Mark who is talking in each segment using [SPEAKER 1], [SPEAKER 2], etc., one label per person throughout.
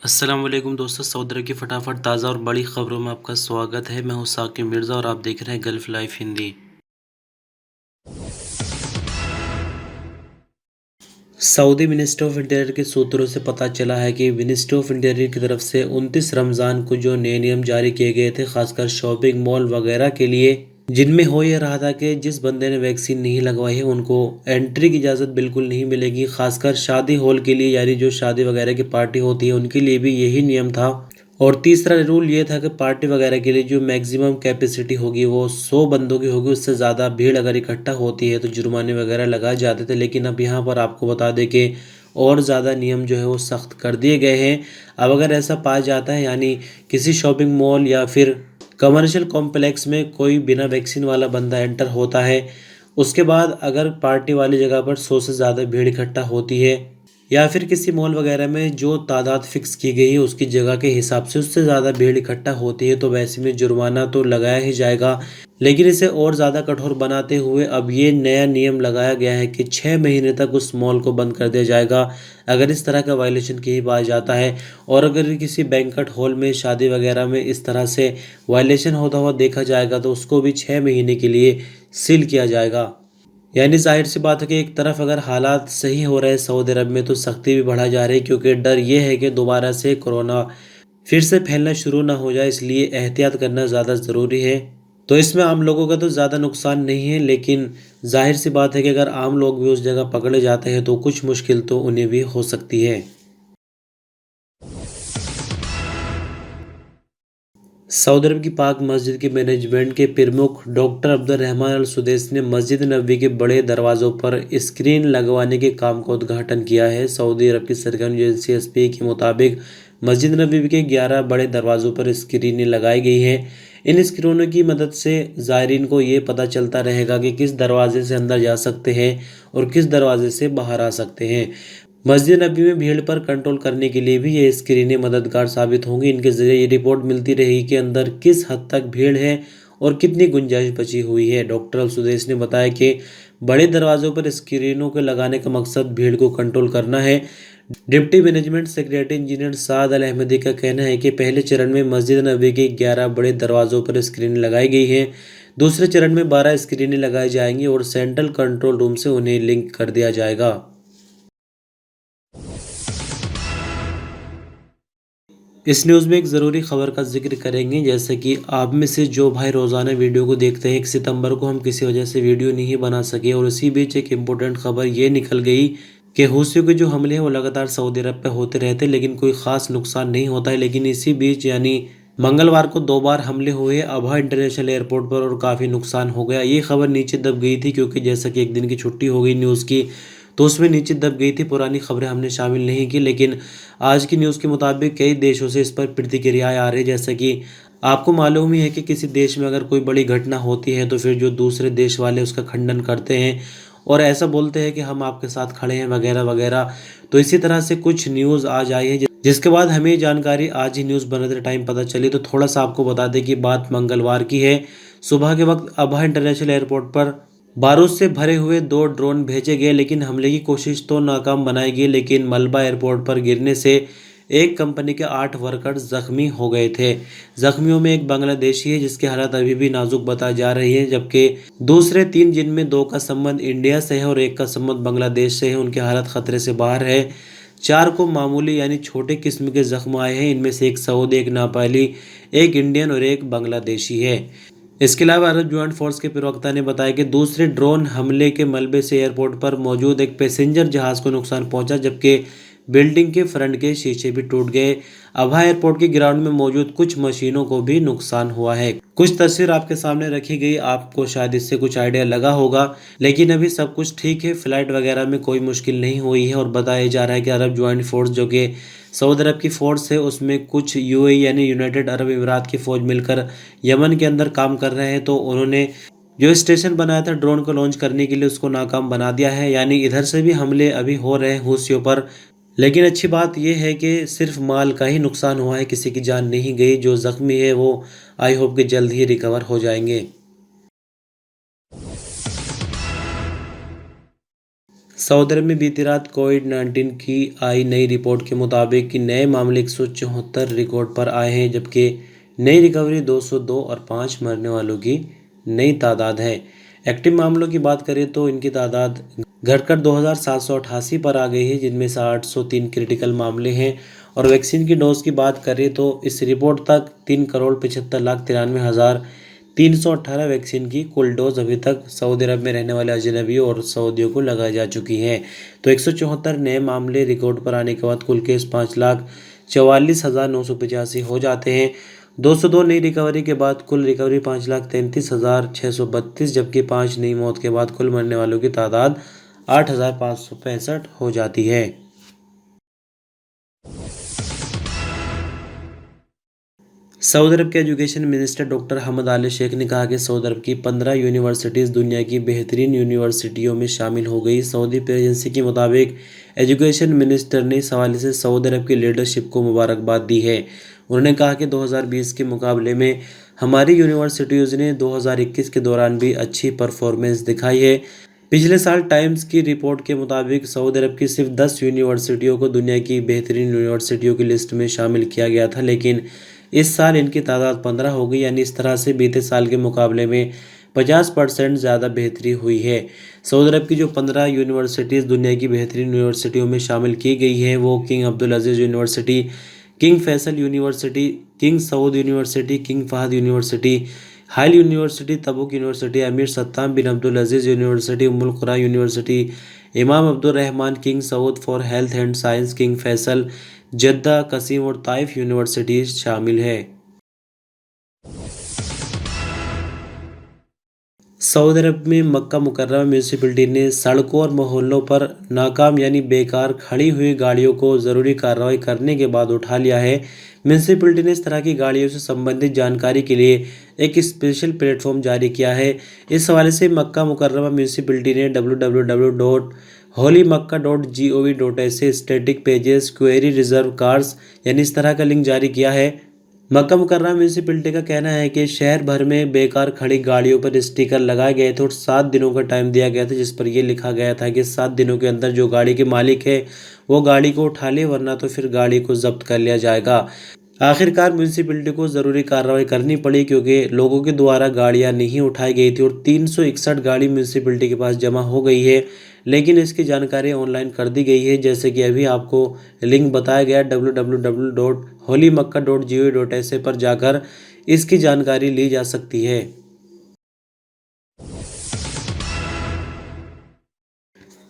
[SPEAKER 1] अस्सलाम वालेकुम दोस्तों, सऊदी अरब की फटाफट ताज़ा और बड़ी खबरों में आपका स्वागत है। मैं हूं साकिब मिर्ज़ा और आप देख रहे हैं gulf life Hindi. Saudi ministry of interior के सूत्रों से पता चला है कि मिनिस्ट्री ऑफ इंटीरियर की तरफ से 29 रमज़ान को जो नए नियम जारी किए गए थे, खासकर शॉपिंग मॉल वगैरह के लिए, जिनमें हो ये रहा था कि जिस बंदे ने वैक्सीन नहीं लगवाई है उनको एंट्री की इजाज़त बिल्कुल नहीं मिलेगी। खासकर शादी हॉल के लिए, यानी जो शादी वगैरह की पार्टी होती है उनके लिए भी यही नियम था। और तीसरा रूल ये था कि पार्टी वगैरह के लिए जो मैक्सिमम कैपेसिटी होगी वो 100 बंदों की होगी। उससे ज़्यादा भीड़ अगर इकट्ठा होती है तो जुर्माने वगैरह लगाए जाते थे, लेकिन अब यहाँ पर आपको बता दें कि और ज़्यादा नियम जो है वो सख्त कर दिए गए हैं। अब अगर ऐसा पाया जाता है, यानी किसी शॉपिंग मॉल या फिर कमर्शियल कॉम्प्लेक्स में कोई बिना वैक्सीन वाला बंदा एंटर होता है, उसके बाद अगर पार्टी वाली जगह पर 100 से ज़्यादा भीड़ इकट्ठा होती है या फिर किसी मॉल वगैरह में जो तादाद फिक्स की गई है उसकी जगह के हिसाब से उससे ज़्यादा भीड़ इकट्ठा होती है, तो वैसे में जुर्माना तो लगाया ही जाएगा। लेकिन इसे और ज़्यादा कठोर बनाते हुए अब ये नया नियम लगाया गया है कि 6 महीने तक उस मॉल को बंद कर दिया जाएगा अगर इस तरह का वायलेशन कहीं पाया जाता है। और अगर किसी बैंक्वेट हॉल में, शादी वगैरह में इस तरह से वायलेशन होता हुआ देखा जाएगा तो उसको भी 6 महीने के लिए सील किया जाएगा। यानी जाहिर सी बात है कि एक तरफ अगर हालात सही हो रहे हैं सऊदी अरब में तो सख्ती भी बढ़ा जा रही है, क्योंकि डर ये है कि दोबारा से कोरोना फिर से फैलना शुरू ना हो जाए, इसलिए एहतियात करना ज़्यादा ज़रूरी है। तो इसमें आम लोगों का तो ज़्यादा नुकसान नहीं है, लेकिन जाहिर सी बात है कि अगर आम लोग भी उस जगह पकड़े जाते हैं तो कुछ मुश्किल तो उन्हें भी हो सकती है। सऊदी अरब की पाक मस्जिद के मैनेजमेंट के प्रमुख डॉक्टर अब्दुल रहमान अल सुदैस ने मस्जिद नबवी के बड़े दरवाज़ों पर स्क्रीन लगवाने के काम का उद्घाटन किया है। सऊदी अरब की सरकारी एजेंसी एसपी के मुताबिक मस्जिद नबवी के 11 बड़े दरवाज़ों पर स्क्रीनें लगाई गई हैं। इन स्क्रीनों की मदद से ज़ायरीन को ये पता चलता रहेगा कि किस दरवाजे से अंदर जा सकते हैं और किस दरवाजे से बाहर आ सकते हैं। मस्जिद नबी में भीड़ पर कंट्रोल करने के लिए भी ये स्क्रीनें मददगार साबित होंगी। इनके जरिए ये रिपोर्ट मिलती रहेगी कि अंदर किस हद तक भीड़ है और कितनी गुंजाइश बची हुई है। डॉक्टर अल सुदैस ने बताया कि बड़े दरवाजों पर स्क्रीनों के लगाने का मकसद भीड़ को कंट्रोल करना है। डिप्टी मैनेजमेंट सेक्रेटरी इंजीनियर साद अल अहमदी का कहना है कि पहले चरण में मस्जिद नबी के 11 बड़े दरवाजों पर स्क्रीन लगाई गई हैं। दूसरे चरण में 12 स्क्रीनें लगाई जाएंगी और सेंट्रल कंट्रोल रूम से उन्हें लिंक कर दिया जाएगा। इस न्यूज़ में एक ज़रूरी खबर का जिक्र करेंगे, जैसे कि आप में से जो भाई रोज़ाना वीडियो को देखते हैं, 1 सितंबर को हम किसी वजह से वीडियो नहीं बना सके और इसी बीच एक इम्पोर्टेंट खबर ये निकल गई कि हूथियों के जो हमले हैं वो लगातार सऊदी अरब पे होते रहते हैं, लेकिन कोई ख़ास नुकसान नहीं होता है। लेकिन इसी बीच यानी मंगलवार को 2 बार हमले हुए अबहा इंटरनेशनल एयरपोर्ट पर और काफ़ी नुकसान हो गया। ये खबर नीचे दब गई थी क्योंकि जैसा कि एक दिन की छुट्टी हो गई न्यूज़ की, तो उसमें नीचे दब गई थी। पुरानी खबरें हमने शामिल नहीं की, लेकिन आज की न्यूज़ के मुताबिक कई देशों से इस पर प्रतिक्रियाएं आ रही है। जैसे कि आपको मालूम ही है कि किसी देश में अगर कोई बड़ी घटना होती है तो फिर जो दूसरे देश वाले उसका खंडन करते हैं और ऐसा बोलते हैं कि हम आपके साथ खड़े हैं वगैरह वगैरह। तो इसी तरह से कुछ न्यूज़ आज आई है जिसके बाद हमें ये जानकारी आज ही न्यूज़ बनाते टाइम पता चली। तो थोड़ा सा आपको बता दें कि बात मंगलवार की है। सुबह के वक्त अबहा इंटरनेशनल एयरपोर्ट पर बारूद से भरे हुए 2 ड्रोन भेजे गए, लेकिन हमले की कोशिश तो नाकाम बनाई गई। लेकिन मलबा एयरपोर्ट पर गिरने से एक कंपनी के 8 वर्कर्स जख्मी हो गए थे। जख्मियों में एक बांग्लादेशी है जिसकी हालत अभी भी नाजुक बताई जा रही है, जबकि दूसरे 3 जिनमें 2 का संबंध इंडिया से है और एक का संबंध बांग्लादेश से है, उनकी हालत खतरे से बाहर है। 4 को मामूली यानी छोटे किस्म के जख्म आए हैं। इनमें से एक सऊदी, एक नेपाली, एक इंडियन और एक बांग्लादेशी है। इसके अलावा अरब ज्वाइंट फोर्स के प्रवक्ता ने बताया कि दूसरे ड्रोन हमले के मलबे से एयरपोर्ट पर मौजूद एक पैसेंजर जहाज को नुकसान पहुंचा, जबकि बिल्डिंग के फ्रंट के शीशे भी टूट गए। अबहा एयरपोर्ट के ग्राउंड में मौजूद कुछ मशीनों को भी नुकसान हुआ है। कुछ तस्वीर आपके सामने रखी गई, आपको शायद इससे कुछ आइडिया लगा होगा, लेकिन अभी सब कुछ ठीक है। फ्लाइट वगैरह में कोई मुश्किल नहीं हुई है और बताया जा रहा है कि अरब ज्वाइंट फोर्स जो कि सऊदी अरब की फ़ोर्स है उसमें कुछ यूएई यानी यूनाइटेड अरब अमीरात की फ़ौज मिलकर यमन के अंदर काम कर रहे हैं। तो उन्होंने जो स्टेशन बनाया था ड्रोन को लॉन्च करने के लिए उसको नाकाम बना दिया है। यानी इधर से भी हमले अभी हो रहे हैं हूथियों पर, लेकिन अच्छी बात यह है कि सिर्फ माल का ही नुकसान हुआ है, किसी की जान नहीं गई। जो जख्मी है वो आई होप कि जल्द ही रिकवर हो जाएंगे। सऊदी अरब में बीती रात कोविड-19 की आई नई रिपोर्ट के मुताबिक कि नए मामले 174 रिकॉर्ड पर आए हैं, जबकि नई रिकवरी 202 और 5 मरने वालों की नई तादाद है। एक्टिव मामलों की बात करें तो इनकी तादाद घटकर 2788 पर आ गई है, जिनमें से 803 क्रिटिकल मामले हैं। और वैक्सीन की डोज की बात करें तो इस रिपोर्ट तक 3,75,93,318 वैक्सीन की कुल डोज अभी तक सऊदी अरब में रहने वाले अजनबियों और सऊदियों को लगाई जा चुकी हैं। तो 174 नए मामले रिकॉर्ड पर आने के बाद कुल केस 5,44,985 हो जाते हैं। 202 नई रिकवरी के बाद कुल रिकवरी 5,33,632, जबकि 5 नई मौत के बाद कुल मरने वालों की तादाद 8,565 हो जाती है। सऊदी अरब के एजुकेशन मिनिस्टर डॉक्टर हमद आल शेख ने कहा कि सऊदी अरब की 15 यूनिवर्सिटीज़ दुनिया की बेहतरीन यूनिवर्सिटियों में शामिल हो गई। सऊदी प्रेस एजेंसी के मुताबिक एजुकेशन मिनिस्टर ने इस हवाले से सऊदी अरब की लीडरशिप को मुबारकबाद दी है। उन्होंने कहा कि 2020 के मुकाबले में हमारी यूनिवर्सिटीज़ ने 2021 के दौरान भी अच्छी परफॉर्मेंस दिखाई है। पिछले साल टाइम्स की रिपोर्ट के मुताबिक सऊदी अरब की सिर्फ 10 यूनिवर्सिटियों को दुनिया की बेहतरीन यूनिवर्सिटियों की लिस्ट में शामिल किया गया था, लेकिन इस साल इनकी तादाद 15 हो गई। यानी इस तरह से बीते साल के मुकाबले में 50% ज़्यादा बेहतरी हुई है। सऊदी अरब की जो 15 यूनिवर्सिटीज़ दुनिया की बेहतरीन यूनिवर्सिटियों में शामिल की गई है वो King Abdul Aziz University, King Faisal University, King Saud University, King Fahd University, Hail University, Tabuk University, Amir Sattam bin Abdul Aziz university, उम्मुल Qura University, Imam Abdul Rahman King Saud for health and science, King Faisal, Jeddah, Qassim और Taif universities शामिल है। Saudi अरब में मक्का मुकर्रमा municipality ने सड़कों और मोहल्लों पर नाकाम यानी बेकार खड़ी हुई गाड़ियों को ज़रूरी कार्रवाई करने के बाद उठा लिया है। म्यूनिसिपैलिटी ने इस तरह की गाड़ियों से संबंधित जानकारी के लिए एक स्पेशल प्लेटफॉर्म जारी किया है। इस हवाले से मक्का मुकर्रमा म्यूनिसिपैलिटी ने www.holymakka.gov.sa static pages query reserve cars यानी इस तरह का लिंक जारी किया है। मक्का मुकर्रमा म्यूनिसिपैलिटी का कहना है कि शहर भर में बेकार खड़ी गाड़ियों पर स्टिकर लगाए गए थे और 7 दिनों का टाइम दिया गया था, जिस पर यह लिखा गया था कि 7 दिनों के अंदर जो गाड़ी के मालिक है वो गाड़ी को उठा ले, वरना तो फिर गाड़ी को जब्त कर लिया जाएगा। आखिरकार म्यूनिसिपैलिटी को ज़रूरी कार्रवाई करनी पड़ी क्योंकि लोगों के द्वारा गाड़ियां नहीं उठाई गई थी और 361 गाड़ी म्यूनिसिपैलिटी के पास जमा हो गई है, लेकिन इसकी जानकारी ऑनलाइन कर दी गई है। जैसे कि अभी आपको लिंक बताया गया www.holymakka.gov.sa पर जाकर इसकी जानकारी ली जा सकती है।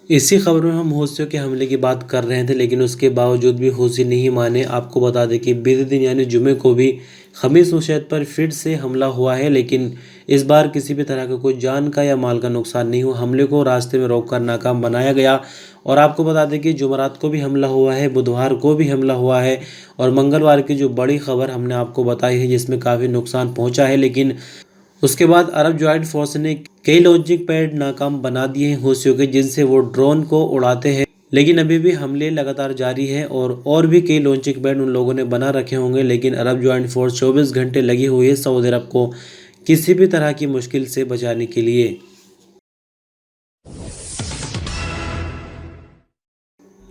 [SPEAKER 1] इसी खबर में हम हौसियों के हमले की बात कर रहे थे, लेकिन उसके बावजूद भी हौसी नहीं माने। आपको बता दें कि बीते दिन यानी जुमे को भी खमीस मुशैद पर फिर से हमला हुआ है, लेकिन इस बार किसी भी तरह का कोई जान का या माल का नुकसान नहीं हुआ। हमले को रास्ते में रोककर नाकाम बनाया गया। और आपको बता दें कि जुमेरात को भी हमला हुआ है, बुधवार को भी हमला हुआ है और मंगलवार की जो बड़ी खबर हमने आपको बताई है जिसमें काफ़ी नुकसान पहुँचा है, लेकिन उसके बाद अरब ज्वाइंट फोर्स ने कई लॉन्चिंग पैड नाकाम बना दिए हैं हौसियों के, जिनसे वो ड्रोन को उड़ाते हैं। लेकिन अभी भी हमले लगातार जारी है और भी कई लॉन्चिंग पैड उन लोगों ने बना रखे होंगे, लेकिन अरब ज्वाइंट फोर्स 24 घंटे लगी हुई है सऊदी अरब को किसी भी तरह की मुश्किल से बचाने के लिए।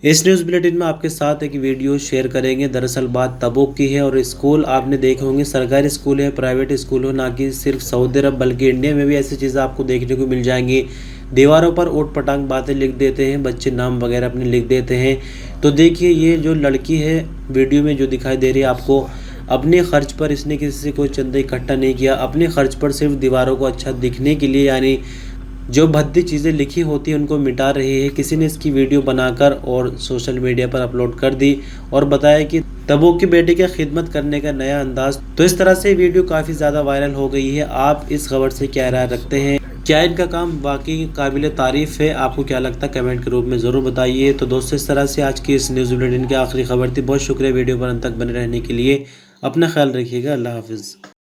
[SPEAKER 1] इस न्यूज़ बुलेटिन में आपके साथ एक वीडियो शेयर करेंगे। दरअसल बात तबुक की है और स्कूल आपने देखे होंगे, सरकारी स्कूल है, प्राइवेट स्कूल हो, ना कि सिर्फ सऊदी अरब बल्कि इंडिया में भी ऐसी चीज़ें आपको देखने को मिल जाएंगी। दीवारों पर ऊट पटांग बातें लिख देते हैं, बच्चे नाम वगैरह अपने लिख देते हैं। तो देखिए ये जो लड़की है वीडियो में जो दिखाई दे रही है आपको, अपने खर्च पर इसने किसी से कोई चंदा इकट्ठा नहीं किया, अपने खर्च पर सिर्फ दीवारों को अच्छा दिखने के लिए यानी जो भद्दी चीज़ें लिखी होती हैं उनको मिटा रही है। किसी ने इसकी वीडियो बनाकर और सोशल मीडिया पर अपलोड कर दी और बताया कि तबुक की बेटी की खिदमत करने का नया अंदाज। तो इस तरह से वीडियो काफ़ी ज़्यादा वायरल हो गई है। आप इस खबर से क्या राय रखते हैं? क्या इनका काम वाकई काबिल तारीफ़ है? आपको क्या लगता है कमेंट के रूप में ज़रूर बताइए। तो दोस्तों इस तरह से आज की इस न्यूज़ बुलेटिन की आखिरी खबर थी। बहुत शुक्रिया वीडियो पर अंत तक बने रहने के लिए। अपना ख्याल रखिएगा। अल्लाह हाफिज़।